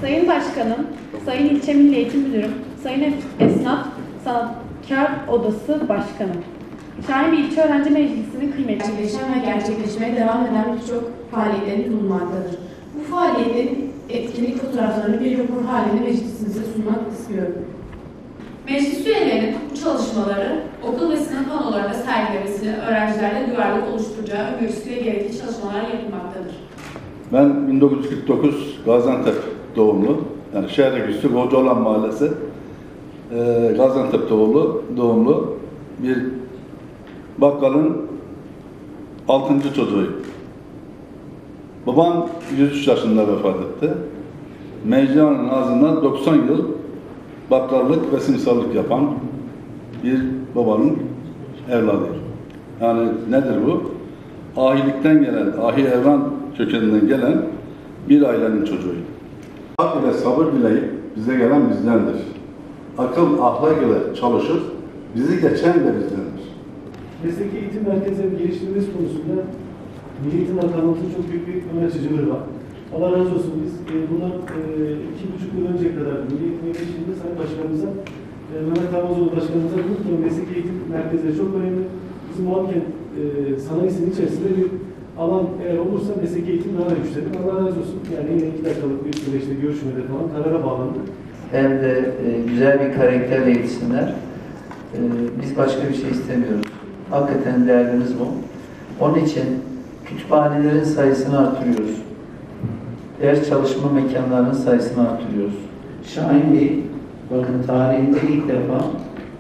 Sayın Başkanım, Sayın İlçe Milli Eğitim Müdürüm, Sayın Esnaf Sanatkar Odası Başkanım. Şahinbey İlçe Öğrenci Meclisi'nin kıymetli gerçekleşen ve gerçekleşmeye devam eden birçok faaliyetlerin bulunmaktadır. Bu faaliyetlerin etkinlik fotoğraflarını bir rapor halinde meclisimize sunmak istiyorum. Meclis üyelerinin bu çalışmaları okul ve sınıf panolarında sergilemesini öğrencilerle duyarlılık oluşturacağı öngörüsüyle gerekli çalışmalar yapılmaktadır. Ben 1949 Gaziantep doğumlu, yani Şehirliküstü Hocaoğlan Mahallesi, Gaziantep doğumlu bir bakkalın 6. çocuğuyum. Babam 103 yaşında vefat etti. Meclianın ağzından 90 yıl bakkallık ve simsarlık yapan bir babanın evladıyım. Yani nedir bu? Ahilikten gelen, ahi evran kökeninden gelen bir ailenin çocuğuyum. Hak ile sabır dileyip bize gelen bizdendir. Akıl, ahlak ile çalışır, bizi geçen de bizdendir. Mesleki eğitim merkezlerinin geliştirilmesi konusunda Milli Eğitim Bakanlığımızın çok büyük bir ön açıcılığı var. Allah razı olsun, biz bundan 2,5 yıl önceye kadar Milli Eğitim Yönetişiminde Sayın Başkanımıza, Mehmet Kavazoğlu Başkanımıza bu mesleki eğitim merkezleri çok önemli. Bizim Muhakkent sanayisinin içerisinde bir alan eğer olursa mesleki eğitim daha da yükselir. Allah razı olsun. Yani yine 2 dakikalık bir süreçte görüşmede falan karara bağlandı. Hem de güzel bir karakterle yetişsinler. Biz başka bir şey istemiyoruz. Hakikaten derdimiz bu. Onun için kütüphanelerin sayısını artırıyoruz. Ders çalışma mekanlarının sayısını artırıyoruz. Şahinbey, bakın tarihinde ilk defa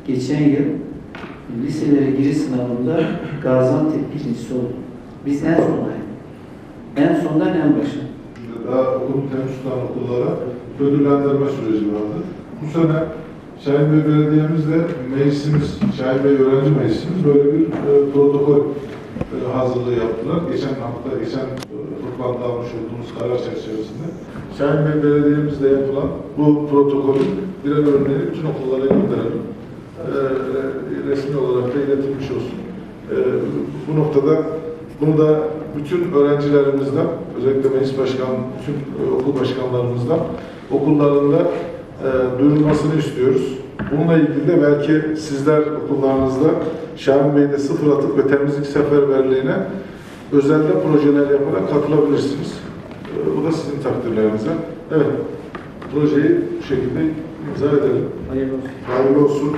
geçen yıl liselere giriş sınavında Gaziantep birincisi oldu. Biz en sondaydık. En sondan en başa. Daha okulun temiz tutan okullara ödüllendirme süreci vardı. Bu sene Şahinbey Belediye'mizle meclisimiz, Şahinbey Öğrenci Meclisimiz böyle bir protokol hazırlığı yaptılar. Geçen toplantı almış olduğumuz karar çerçevesinde Şahinbey Belediye'mizle yapılan bu protokolün birer örneği bütün okullara gönderelim. Resmi olarak da iletilmiş olsun. Bu noktada bunu da bütün öğrencilerimizden, özellikle meclis başkanı, bütün okul başkanlarımızdan okullarında duyurulmasını istiyoruz. Bununla ilgili de belki sizler okullarınızda Şahinbey'de sıfır atık ve temizlik seferberliğine özelde projeler yaparak katılabilirsiniz. Bu da sizin takdirlerinize. Evet, projeyi bu şekilde imza edelim. Hayırlı olsun. Hayırlı olsun.